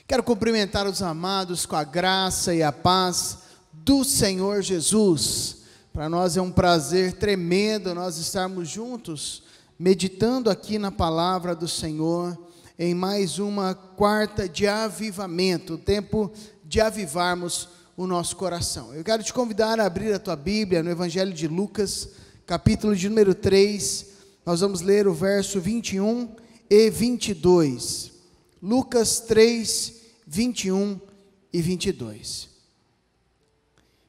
Quero cumprimentar os amados com a graça e a paz do Senhor Jesus. Para nós é um prazer tremendo nós estarmos juntos, meditando aqui na palavra do Senhor, em mais uma quarta de avivamento, o tempo de avivarmos o nosso coração. Eu quero te convidar a abrir a tua Bíblia no Evangelho de Lucas, capítulo de número 3, nós vamos ler o verso 21 e 22. Lucas 3, 21 e 22.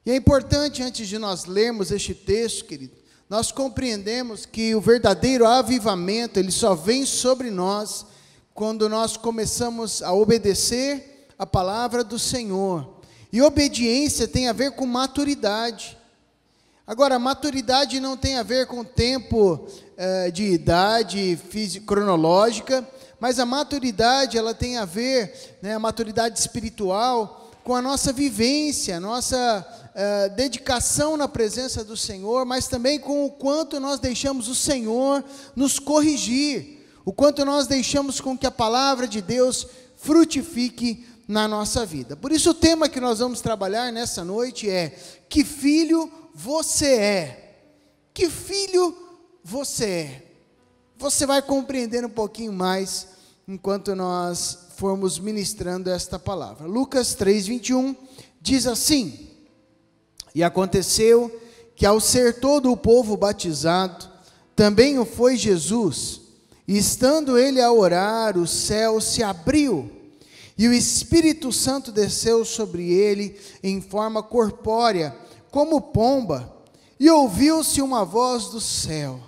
E é importante, antes de nós lermos este texto, querido, nós compreendemos que o verdadeiro avivamento, ele só vem sobre nós quando nós começamos a obedecer a palavra do Senhor. E obediência tem a ver com maturidade. Agora, maturidade não tem a ver com tempo de idade cronológica, mas a maturidade, ela tem a ver, a maturidade espiritual, com a nossa vivência, a nossa dedicação na presença do Senhor, mas também com o quanto nós deixamos o Senhor nos corrigir, o quanto nós deixamos com que a palavra de Deus frutifique na nossa vida. Por isso o tema que nós vamos trabalhar nessa noite é: que filho você é? Que filho você é? Você vai compreender um pouquinho mais enquanto nós formos ministrando esta palavra. Lucas 3, 21 diz assim: e aconteceu que ao ser todo o povo batizado, também o foi Jesus, e estando ele a orar, o céu se abriu, e o Espírito Santo desceu sobre ele em forma corpórea, como pomba, e ouviu-se uma voz do céu: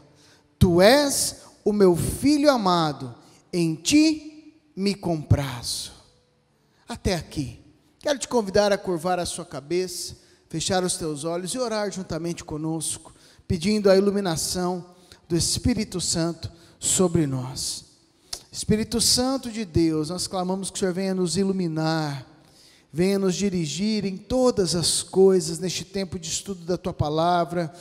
Tu és o meu filho amado, em ti me comprazo. Até aqui. Quero te convidar a curvar a sua cabeça, fechar os teus olhos e orar juntamente conosco, pedindo a iluminação do Espírito Santo sobre nós. Espírito Santo de Deus, nós clamamos que o Senhor venha nos iluminar, venha nos dirigir em todas as coisas, neste tempo de estudo da Tua Palavra,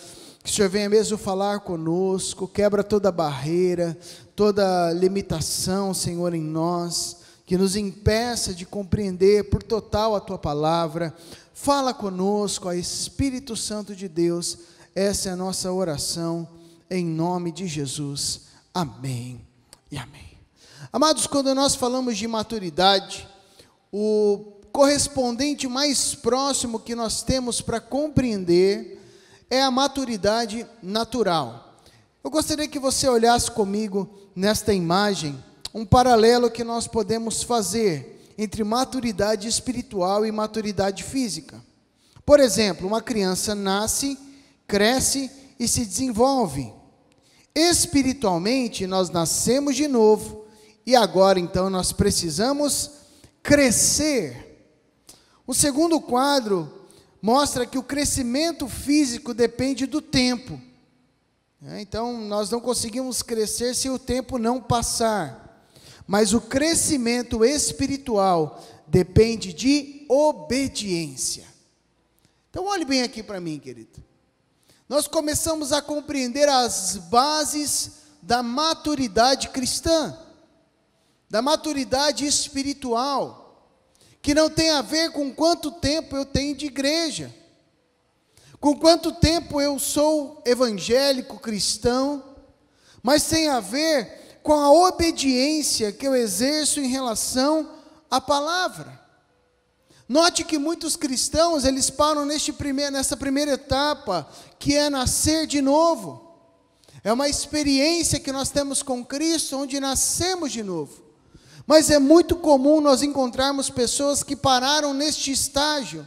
que o Senhor venha mesmo falar conosco, quebra toda barreira, toda limitação, Senhor, em nós, que nos impeça de compreender por total a Tua Palavra. Fala conosco, ó Espírito Santo de Deus, essa é a nossa oração, em nome de Jesus, amém e amém. Amados, quando nós falamos de maturidade, o correspondente mais próximo que nós temos para compreender é a maturidade natural. Eu gostaria que você olhasse comigo nesta imagem um paralelo que nós podemos fazer entre maturidade espiritual e maturidade física. Por exemplo, uma criança nasce, cresce e se desenvolve. Espiritualmente, nós nascemos de novo e agora então nós precisamos crescer. O segundo quadro mostra que o crescimento físico depende do tempo. Então, nós não conseguimos crescer se o tempo não passar. Mas o crescimento espiritual depende de obediência. Então, olhe bem aqui para mim, querido. Nós começamos a compreender as bases da maturidade cristã, da maturidade espiritual, que não tem a ver com quanto tempo eu tenho de igreja, com quanto tempo eu sou evangélico, cristão, mas tem a ver com a obediência que eu exerço em relação à palavra. Note que muitos cristãos, eles param nessa primeira etapa, que é nascer de novo. É uma experiência que nós temos com Cristo, onde nascemos de novo. Mas é muito comum nós encontrarmos pessoas que pararam neste estágio,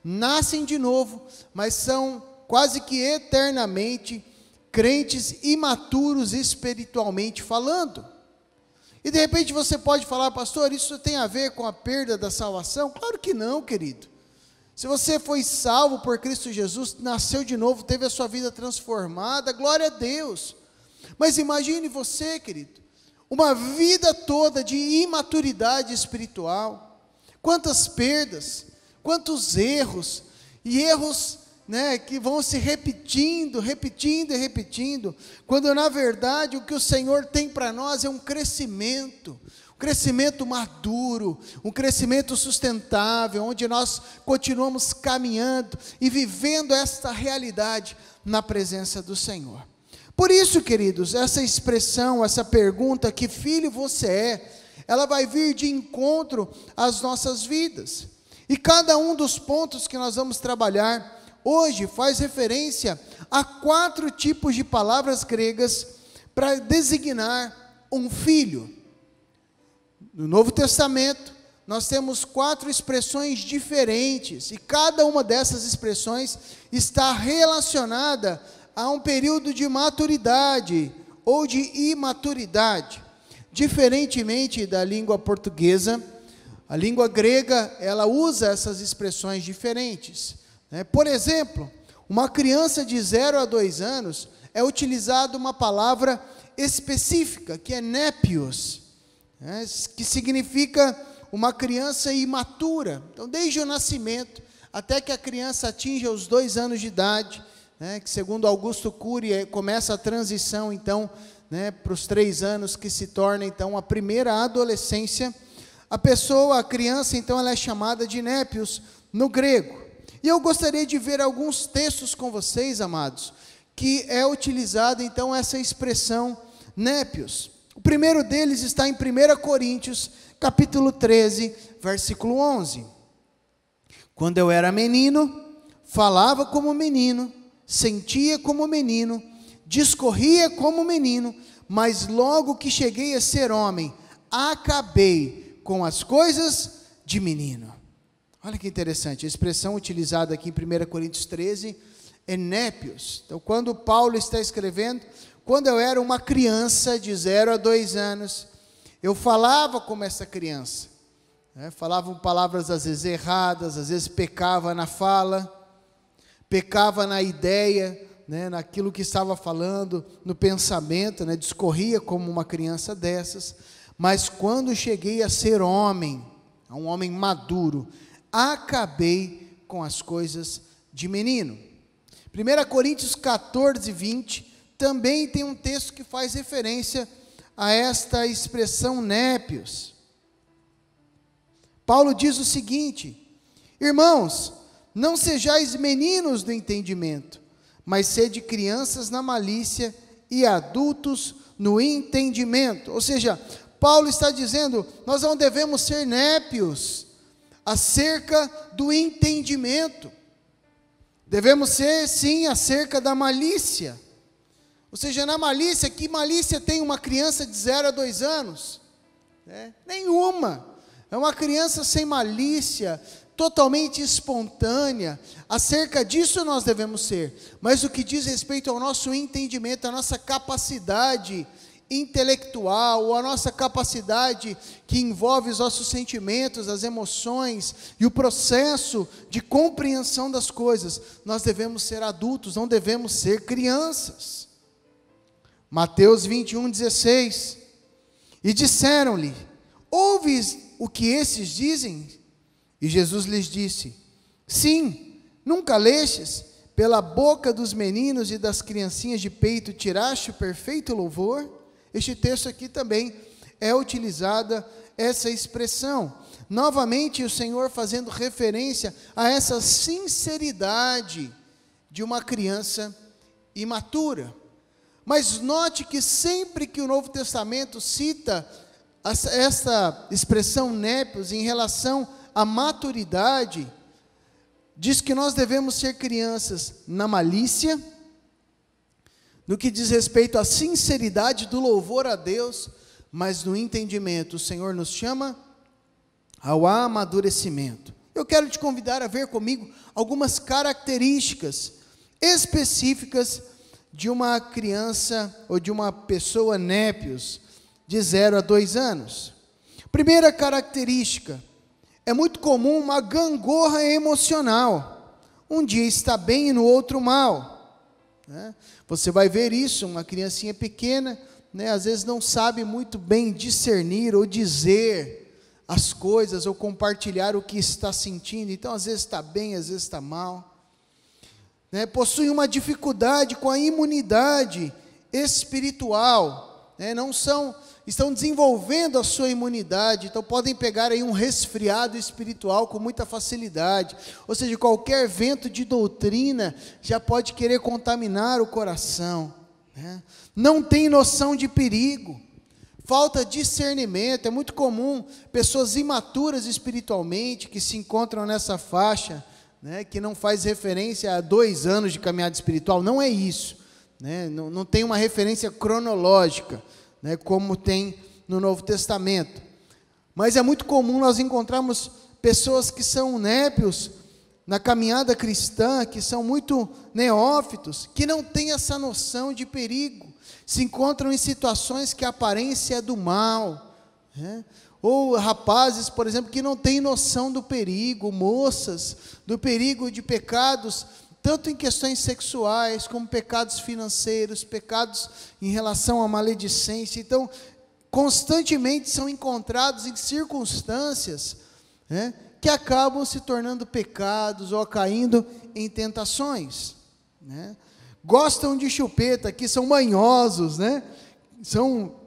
nascem de novo, mas são quase que eternamente crentes imaturos espiritualmente falando. E de repente você pode falar: pastor, isso tem a ver com a perda da salvação? Claro que não, querido. Se você foi salvo por Cristo Jesus, nasceu de novo, teve a sua vida transformada, glória a Deus. Mas imagine você, querido, uma vida toda de imaturidade espiritual, quantas perdas, quantos erros, e erros que vão se repetindo, quando na verdade o que o Senhor tem para nós é um crescimento, crescimento maduro, um crescimento sustentável, onde nós continuamos caminhando e vivendo esta realidade na presença do Senhor. Por isso, queridos, essa expressão, essa pergunta, que filho você é, ela vai vir de encontro às nossas vidas. E cada um dos pontos que nós vamos trabalhar hoje faz referência a 4 tipos de palavras gregas para designar um filho. No Novo Testamento, nós temos 4 expressões diferentes, e cada uma dessas expressões está relacionada a um período de maturidade ou de imaturidade. Diferentemente da língua portuguesa, a língua grega, ela usa essas expressões diferentes. Por exemplo, uma criança de 0 a 2 anos, é utilizada uma palavra específica, que é népios, que significa uma criança imatura. Então, desde o nascimento, até que a criança atinja os 2 anos de idade, que segundo Augusto Cury, começa a transição, então, para os 3 anos, que se torna, então, a primeira adolescência, a criança, então, ela é chamada de népios no grego. E eu gostaria de ver alguns textos com vocês, amados, que é utilizada, então, essa expressão népios. O primeiro deles está em 1 Coríntios, capítulo 13, versículo 11. Quando eu era menino, falava como menino, sentia como menino, discorria como menino, mas logo que cheguei a ser homem, acabei com as coisas de menino. Olha que interessante, a expressão utilizada aqui em 1 Coríntios 13 é népios. Então, quando Paulo está escrevendo, quando eu era uma criança de 0 a 2 anos, eu falava como essa criança, falavam palavras às vezes erradas, às vezes pecava na fala, pecava na ideia, naquilo que estava falando, no pensamento, discorria como uma criança dessas, mas quando cheguei a ser homem, um homem maduro, acabei com as coisas de menino. 1 Coríntios 14, 20, também tem um texto que faz referência a esta expressão népios. Paulo diz o seguinte: irmãos, não sejais meninos do entendimento, mas sede crianças na malícia e adultos no entendimento. Ou seja, Paulo está dizendo, nós não devemos ser népios acerca do entendimento. Devemos ser, sim, acerca da malícia. Ou seja, na malícia, que malícia tem uma criança de 0 a 2 anos? Nenhuma. É uma criança sem malícia, totalmente espontânea. Acerca disso nós devemos ser. Mas o que diz respeito ao nosso entendimento, a nossa capacidade intelectual, ou a nossa capacidade que envolve os nossos sentimentos, as emoções e o processo de compreensão das coisas, nós devemos ser adultos, não devemos ser crianças. Mateus 21, 16, e disseram-lhe, ouves o que esses dizem? E Jesus lhes disse, sim, nunca lestes, pela boca dos meninos e das criancinhas de peito tiraste o perfeito louvor? Este texto aqui também é utilizada essa expressão, novamente o Senhor fazendo referência a essa sinceridade de uma criança imatura. Mas note que sempre que o Novo Testamento cita essa expressão népios em relação à maturidade, diz que nós devemos ser crianças na malícia, no que diz respeito à sinceridade do louvor a Deus, mas no entendimento, o Senhor nos chama ao amadurecimento. Eu quero te convidar a ver comigo algumas características específicas de uma criança ou de uma pessoa népios de 0 a 2 anos. Primeira característica, é muito comum uma gangorra emocional. Um dia está bem e no outro mal. Você vai ver isso, uma criancinha pequena, às vezes não sabe muito bem discernir ou dizer as coisas, ou compartilhar o que está sentindo, então às vezes está bem, às vezes está mal. Possui uma dificuldade com a imunidade espiritual, não são estão desenvolvendo a sua imunidade, então podem pegar aí um resfriado espiritual com muita facilidade. Ou seja, qualquer vento de doutrina já pode querer contaminar o coração, né? Não tem noção de perigo, falta discernimento. É muito comum pessoas imaturas espiritualmente que se encontram nessa faixa, né, que não faz referência a 2 anos de caminhada espiritual. Não é isso, né? Não tem uma referência cronológica, né, como tem no Novo Testamento. Mas é muito comum nós encontrarmos pessoas que são népios na caminhada cristã, que são muito neófitos, que não têm essa noção de perigo, se encontram em situações que a aparência é do mal, né? Ou rapazes, por exemplo, que não têm noção do perigo, moças, do perigo de pecados, tanto em questões sexuais, como pecados financeiros, pecados em relação à maledicência. Então, constantemente são encontrados em circunstâncias, né, que acabam se tornando pecados ou caindo em tentações, né? Gostam de chupeta, que são manhosos, né?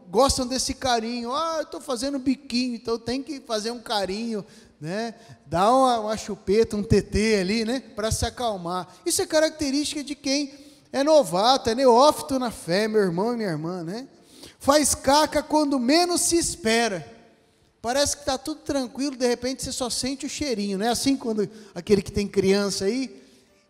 Gostam desse carinho. Eu estou fazendo biquinho, então tem que fazer um carinho, né? Dá uma chupeta, um tetê ali, né, para se acalmar. Isso é característica de quem é novato, é neófito na fé, meu irmão e minha irmã, né? Faz caca quando menos se espera. Parece que está tudo tranquilo, de repente você só sente o cheirinho, não é assim quando aquele que tem criança aí?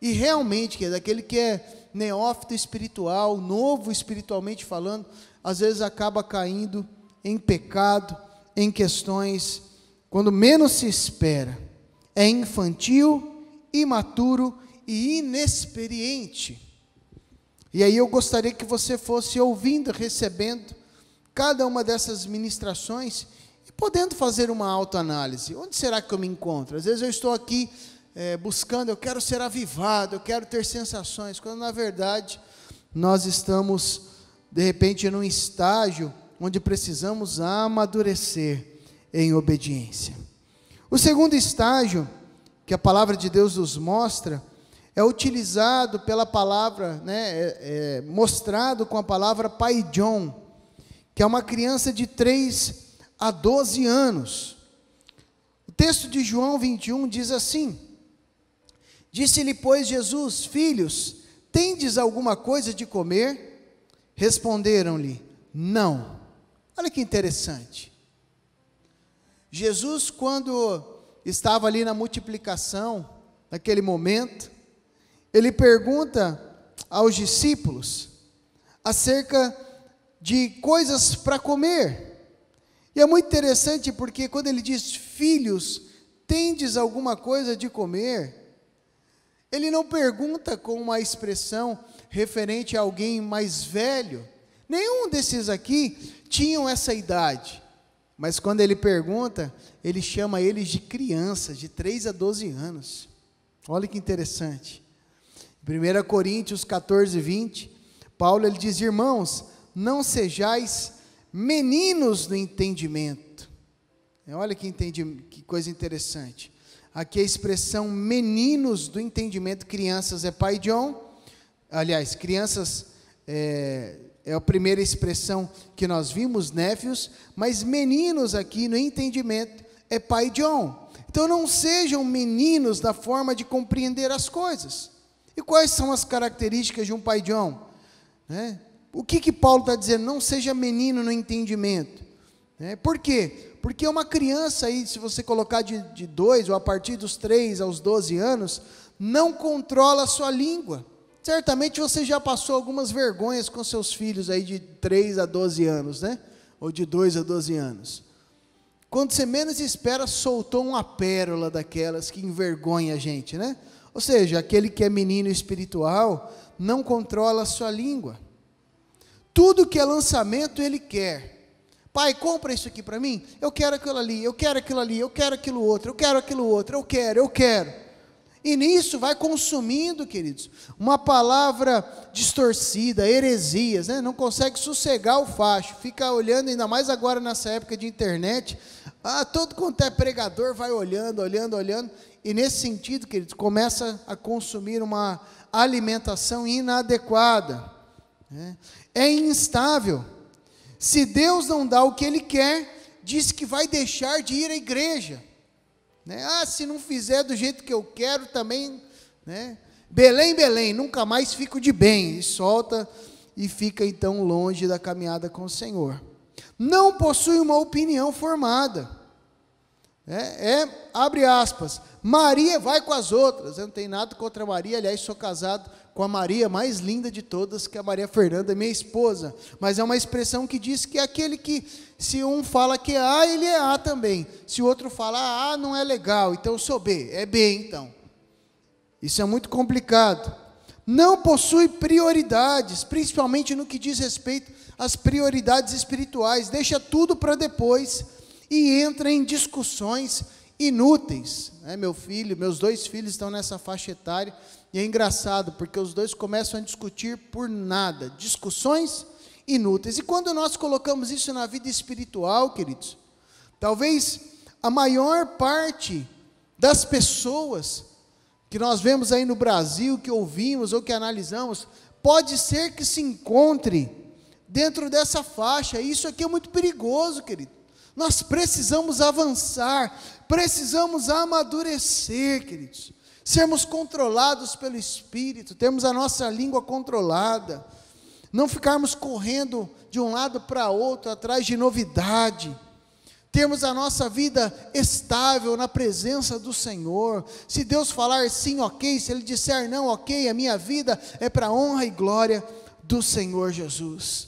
E realmente, daquele que é neófito espiritual, novo espiritualmente falando, às vezes acaba caindo em pecado, em questões quando menos se espera. É infantil, imaturo e inexperiente. E aí eu gostaria que você fosse ouvindo, recebendo cada uma dessas ministrações e podendo fazer uma autoanálise. Onde será que eu me encontro? Às vezes eu estou aqui buscando, eu quero ser avivado, eu quero ter sensações, quando na verdade nós estamos de repente num estágio onde precisamos amadurecer em obediência. O segundo estágio que a palavra de Deus nos mostra é utilizado pela palavra, né, mostrado com a palavra paidion, que é uma criança de 3 a 12 anos. O texto de João 21 diz assim: disse-lhe, pois, Jesus: filhos, tendes alguma coisa de comer? Responderam-lhe, não. Olha que interessante. Jesus, quando estava ali na multiplicação, naquele momento, ele pergunta aos discípulos acerca de coisas para comer. E é muito interessante porque quando ele diz, filhos, tendes alguma coisa de comer? Ele não pergunta com uma expressão referente a alguém mais velho. Nenhum desses aqui tinham essa idade. Mas quando ele pergunta, ele chama eles de crianças, de 3 a 12 anos. Olha que interessante. 1 Coríntios 14, 20, Paulo ele diz, irmãos, não sejais meninos no entendimento. Olha que coisa interessante. Aqui a expressão meninos do entendimento, crianças é paidion. Aliás, crianças é a primeira expressão que nós vimos, néfios, mas meninos aqui no entendimento é paidion. Então não sejam meninos na forma de compreender as coisas. E quais são as características de um paidion? O que Paulo está dizendo? Não seja menino no entendimento. Por quê? Porque uma criança aí, se você colocar de 2 ou a partir dos 3 aos 12 anos, não controla a sua língua. Certamente você já passou algumas vergonhas com seus filhos aí de 3 a 12 anos, né? Ou de 2 a 12 anos. Quando você menos espera, soltou uma pérola daquelas que envergonha a gente, né? Ou seja, aquele que é menino espiritual não controla a sua língua. Tudo que é lançamento ele quer. Pai, compra isso aqui para mim. Eu quero aquilo ali, eu quero aquilo ali, eu quero aquilo outro, eu quero aquilo outro, eu quero. E nisso vai consumindo, queridos, uma palavra distorcida, heresias, né? Não consegue sossegar o facho, fica olhando, ainda mais agora nessa época de internet, todo quanto é pregador vai olhando, e nesse sentido, queridos, começa a consumir uma alimentação inadequada, né? É instável. Se Deus não dá o que ele quer, diz que vai deixar de ir à igreja, né? Se não fizer do jeito que eu quero também, né? Belém, Belém, nunca mais fico de bem, e solta e fica então longe da caminhada com o Senhor. Não possui uma opinião formada, abre aspas, Maria vai com as outras. Eu não tenho nada contra a Maria, aliás, sou casado com a Maria mais linda de todas, que é a Maria Fernanda, minha esposa, mas é uma expressão que diz que é aquele que, se um fala que é A, ele é A também, se o outro fala A não é legal, então eu sou B, é B então. Isso é muito complicado. Não possui prioridades, principalmente no que diz respeito às prioridades espirituais, deixa tudo para depois e entra em discussões inúteis, meus 2 filhos estão nessa faixa etária, e é engraçado, porque os dois começam a discutir por nada, discussões inúteis. E quando nós colocamos isso na vida espiritual, queridos, talvez a maior parte das pessoas que nós vemos aí no Brasil, que ouvimos ou que analisamos, pode ser que se encontre dentro dessa faixa. Isso aqui é muito perigoso, querido. Nós precisamos avançar, precisamos amadurecer, queridos, sermos controlados pelo Espírito, termos a nossa língua controlada, não ficarmos correndo de um lado para outro, atrás de novidade, termos a nossa vida estável na presença do Senhor. Se Deus falar sim, ok, se Ele disser não, ok, a minha vida é para a honra e glória do Senhor Jesus.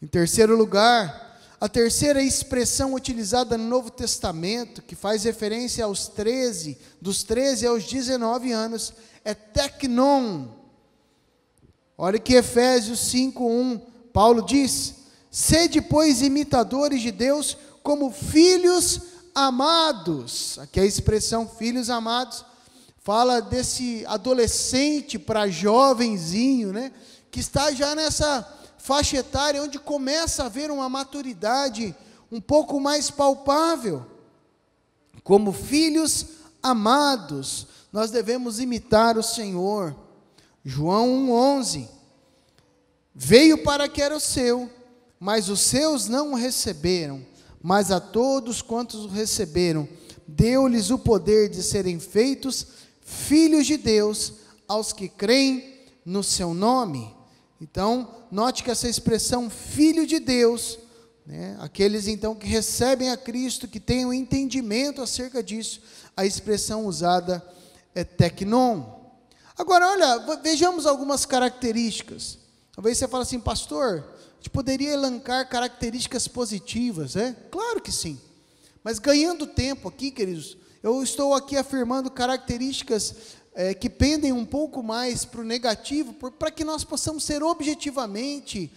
Em terceiro lugar, a terceira expressão utilizada no Novo Testamento, que faz referência aos 13, dos 13 aos 19 anos, é teknon. Olha que Efésios 5:1, Paulo diz: sede, pois, imitadores de Deus, como filhos amados. Aqui a expressão filhos amados fala desse adolescente para jovenzinho, que está já nessa faixa etária onde começa a haver uma maturidade um pouco mais palpável. Como filhos amados, nós devemos imitar o Senhor. João 1:11, veio para que era o seu, mas os seus não o receberam, mas a todos quantos o receberam, deu-lhes o poder de serem feitos filhos de Deus, aos que creem no seu nome. Então, note que essa expressão filho de Deus, aqueles então que recebem a Cristo, que têm um entendimento acerca disso, a expressão usada é teknon. Agora, olha, vejamos algumas características. Talvez você fale assim, pastor, a gente poderia elencar características positivas, Claro que sim. Mas ganhando tempo aqui, queridos, eu estou aqui afirmando características que pendem um pouco mais para o negativo, para que nós possamos ser objetivamente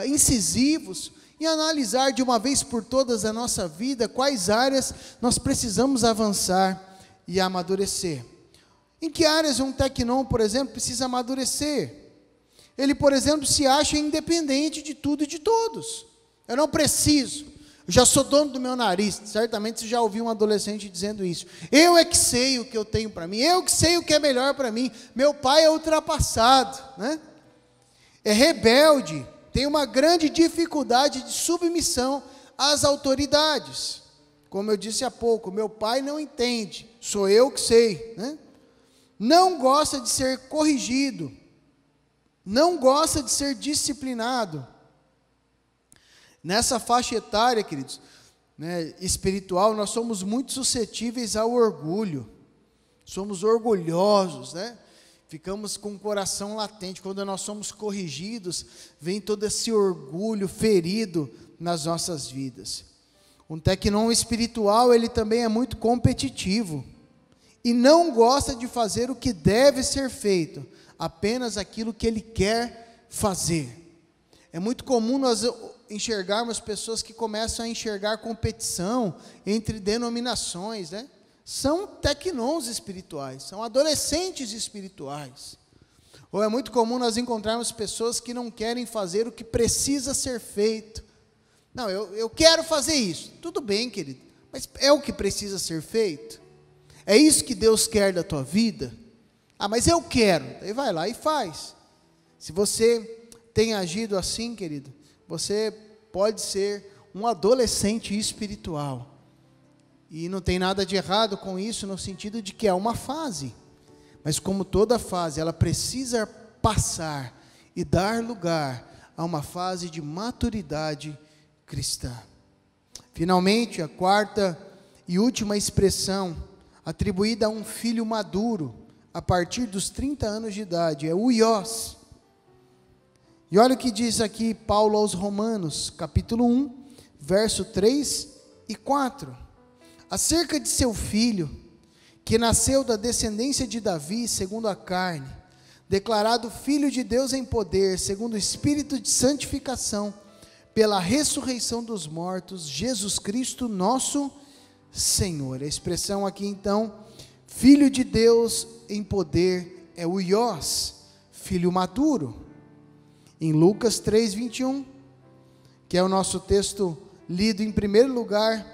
incisivos e analisar de uma vez por todas a nossa vida, quais áreas nós precisamos avançar e amadurecer. Em que áreas um teknon, por exemplo, precisa amadurecer? Ele, por exemplo, se acha independente de tudo e de todos. Eu não preciso. Eu já sou dono do meu nariz. Certamente você já ouviu um adolescente dizendo isso. Eu é que sei o que eu tenho para mim. Eu que sei o que é melhor para mim. Meu pai é ultrapassado, É rebelde. Tem uma grande dificuldade de submissão às autoridades. Como eu disse há pouco, meu pai não entende. Sou eu que sei, Não gosta de ser corrigido. Não gosta de ser disciplinado. Nessa faixa etária, queridos, espiritual, nós somos muito suscetíveis ao orgulho. Somos orgulhosos, Ficamos com o coração latente. Quando nós somos corrigidos, vem todo esse orgulho ferido nas nossas vidas. Um teknon espiritual, ele também é muito competitivo. E não gosta de fazer o que deve ser feito, apenas aquilo que ele quer fazer. É muito comum nós enxergarmos pessoas que começam a enxergar competição entre denominações, São teknons espirituais, são adolescentes espirituais. Ou é muito comum nós encontrarmos pessoas que não querem fazer o que precisa ser feito. Não, eu quero fazer isso. Tudo bem, querido, mas é o que precisa ser feito? É isso que Deus quer da tua vida? Mas eu quero. Aí vai lá e faz. Se você tem agido assim, querido, você pode ser um adolescente espiritual. E não tem nada de errado com isso, no sentido de que é uma fase. Mas como toda fase, ela precisa passar e dar lugar a uma fase de maturidade cristã. Finalmente, a quarta e última expressão atribuída a um filho maduro, a partir dos 30 anos de idade, é o iós. E olha o que diz aqui Paulo aos Romanos, capítulo 1, verso 3 e 4. Acerca de seu filho, que nasceu da descendência de Davi, segundo a carne, declarado filho de Deus em poder, segundo o Espírito de santificação, pela ressurreição dos mortos, Jesus Cristo, nosso Senhor. A expressão aqui então, filho de Deus em poder, é o iós, filho maduro. Em Lucas 3:21, que é o nosso texto lido em primeiro lugar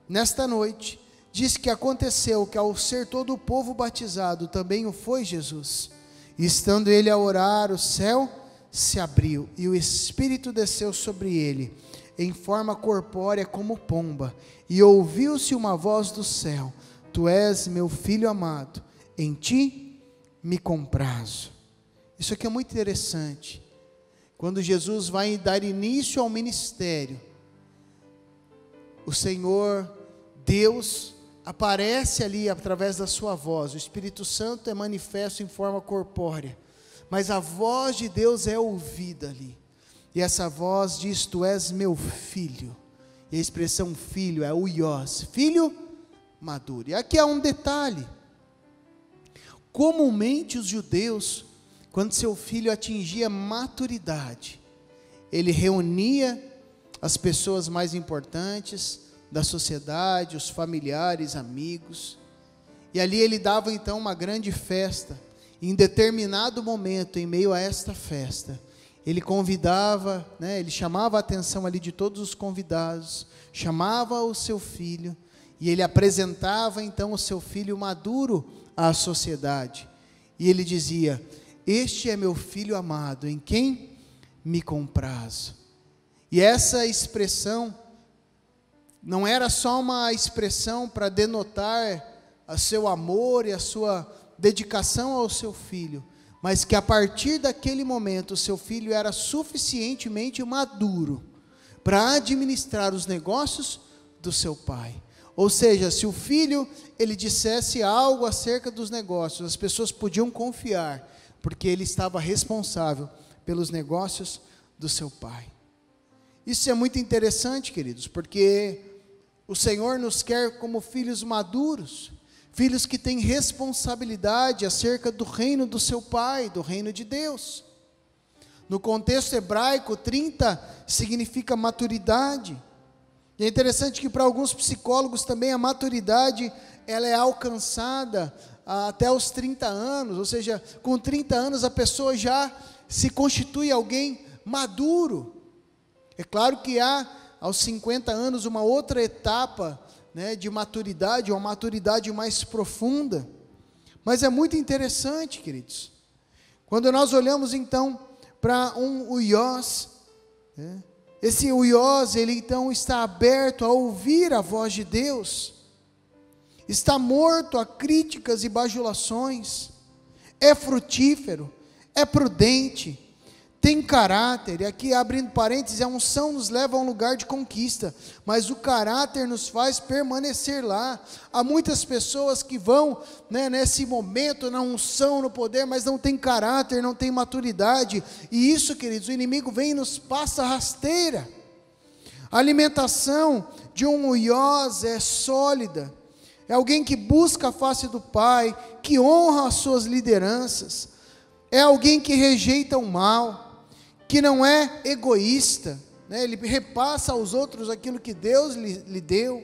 nesta noite, diz que aconteceu que ao ser todo o povo batizado, também o foi Jesus. E estando ele a orar, o céu se abriu e o Espírito desceu sobre ele, em forma corpórea como pomba, e ouviu-se uma voz do céu: Tu és meu filho amado, em ti me comprazo. Isso aqui é muito interessante. Quando Jesus vai dar início ao ministério, o Senhor, Deus, aparece ali através da sua voz. O Espírito Santo é manifesto em forma corpórea, mas a voz de Deus é ouvida ali. E essa voz diz: Tu és meu filho. E a expressão filho é o iós, filho maduro. E aqui há um detalhe. Comumente os judeus, quando seu filho atingia maturidade, ele reunia as pessoas mais importantes da sociedade, os familiares, amigos, e ali ele dava então uma grande festa. Em determinado momento, em meio a esta festa, ele convidava, ele chamava a atenção ali de todos os convidados, chamava o seu filho, e ele apresentava então o seu filho maduro à sociedade, e ele dizia: Este é meu filho amado, em quem me comprazo. E essa expressão não era só uma expressão para denotar o seu amor e a sua dedicação ao seu filho, mas que a partir daquele momento o seu filho era suficientemente maduro para administrar os negócios do seu pai. Ou seja, se o filho ele dissesse algo acerca dos negócios, as pessoas podiam confiar, porque ele estava responsável pelos negócios do seu pai. Isso é muito interessante, queridos, porque o Senhor nos quer como filhos maduros, filhos que têm responsabilidade acerca do reino do seu pai, do reino de Deus. No contexto hebraico, 30 significa maturidade. E é interessante que para alguns psicólogos também a maturidade ela é alcançada até os 30 anos, ou seja, com 30 anos a pessoa já se constitui alguém maduro. É claro que há aos 50 anos uma outra etapa, de maturidade, uma maturidade mais profunda, mas é muito interessante, queridos, quando nós olhamos então para um uiós, esse uiós, ele então está aberto a ouvir a voz de Deus, está morto a críticas e bajulações, é frutífero, é prudente, tem caráter. E aqui abrindo parênteses, a unção nos leva a um lugar de conquista, mas o caráter nos faz permanecer lá. Há muitas pessoas que vão, nesse momento, na unção, no poder, mas não tem caráter, não tem maturidade, e isso, queridos, o inimigo vem e nos passa rasteira. A alimentação de um uiós é sólida, é alguém que busca a face do Pai, que honra as suas lideranças, é alguém que rejeita o mal, que não é egoísta, ele repassa aos outros aquilo que Deus lhe deu,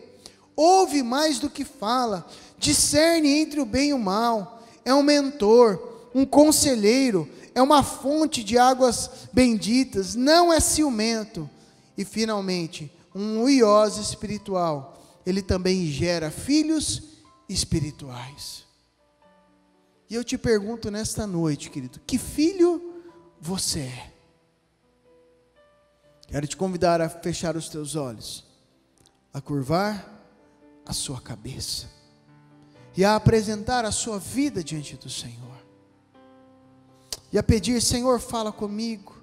ouve mais do que fala, discerne entre o bem e o mal, é um mentor, um conselheiro, é uma fonte de águas benditas, não é ciumento. E finalmente, um uiós espiritual, ele também gera filhos espirituais. E eu te pergunto nesta noite, querido, que filho você é? Quero te convidar a fechar os teus olhos, a curvar a sua cabeça e a apresentar a sua vida diante do Senhor. E a pedir: Senhor, fala comigo.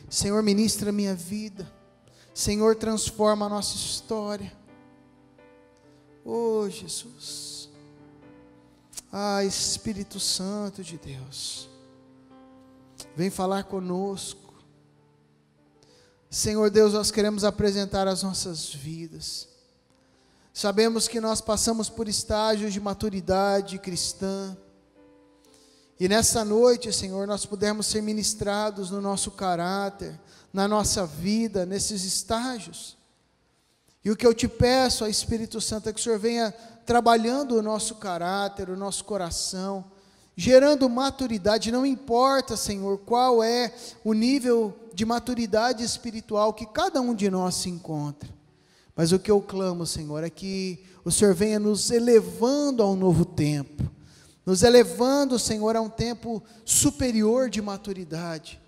Senhor, ministra a minha vida. Senhor, transforma a nossa história. Oh, Jesus. Ah, Espírito Santo de Deus, vem falar conosco. Senhor Deus, nós queremos apresentar as nossas vidas. Sabemos que nós passamos por estágios de maturidade cristã. E nessa noite, Senhor, nós pudermos ser ministrados no nosso caráter, na nossa vida, nesses estágios. E o que eu te peço, ó Espírito Santo, é que o Senhor venha trabalhando o nosso caráter, o nosso coração, gerando maturidade. Não importa, Senhor, qual é o nível de maturidade espiritual que cada um de nós se encontra. Mas o que eu clamo, Senhor, é que o Senhor venha nos elevando a um novo tempo, nos elevando, Senhor, a um tempo superior de maturidade,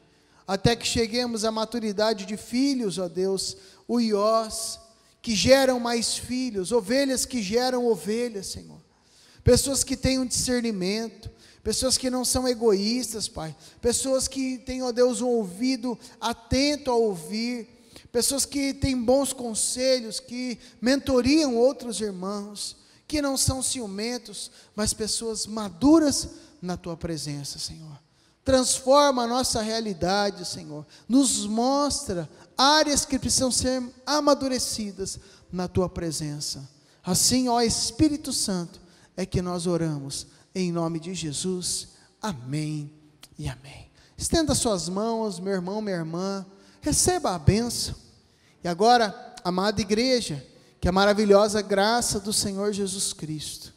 até que cheguemos à maturidade de filhos, ó Deus, uiós, que geram mais filhos, ovelhas que geram ovelhas, Senhor, pessoas que têm um discernimento, pessoas que não são egoístas, Pai, pessoas que têm, ó Deus, um ouvido atento a ouvir, pessoas que têm bons conselhos, que mentoriam outros irmãos, que não são ciumentos, mas pessoas maduras na Tua presença, Senhor. Transforma a nossa realidade, Senhor, nos mostra áreas que precisam ser amadurecidas na Tua presença. Assim, ó Espírito Santo, é que nós oramos, em nome de Jesus, amém e amém. Estenda suas mãos, meu irmão, minha irmã, receba a bênção. E agora, amada igreja, que a maravilhosa graça do Senhor Jesus Cristo,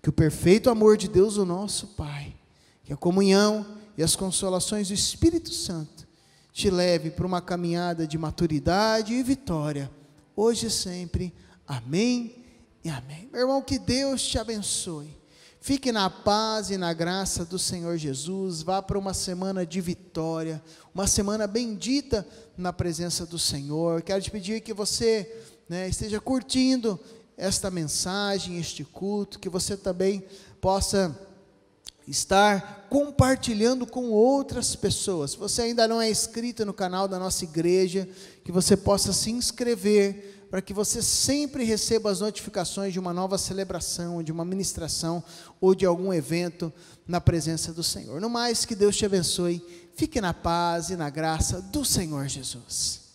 que o perfeito amor de Deus, o nosso Pai, que a comunhão e as consolações do Espírito Santo te leve para uma caminhada de maturidade e vitória, hoje e sempre, amém e amém. Meu irmão, que Deus te abençoe. Fique na paz e na graça do Senhor Jesus, vá para uma semana de vitória, uma semana bendita na presença do Senhor. Quero te pedir que você, esteja curtindo esta mensagem, este culto, que você também possa estar compartilhando com outras pessoas. Se você ainda não é inscrito no canal da nossa igreja, que você possa se inscrever, para que você sempre receba as notificações de uma nova celebração, de uma ministração ou de algum evento na presença do Senhor. No mais, que Deus te abençoe, fique na paz e na graça do Senhor Jesus.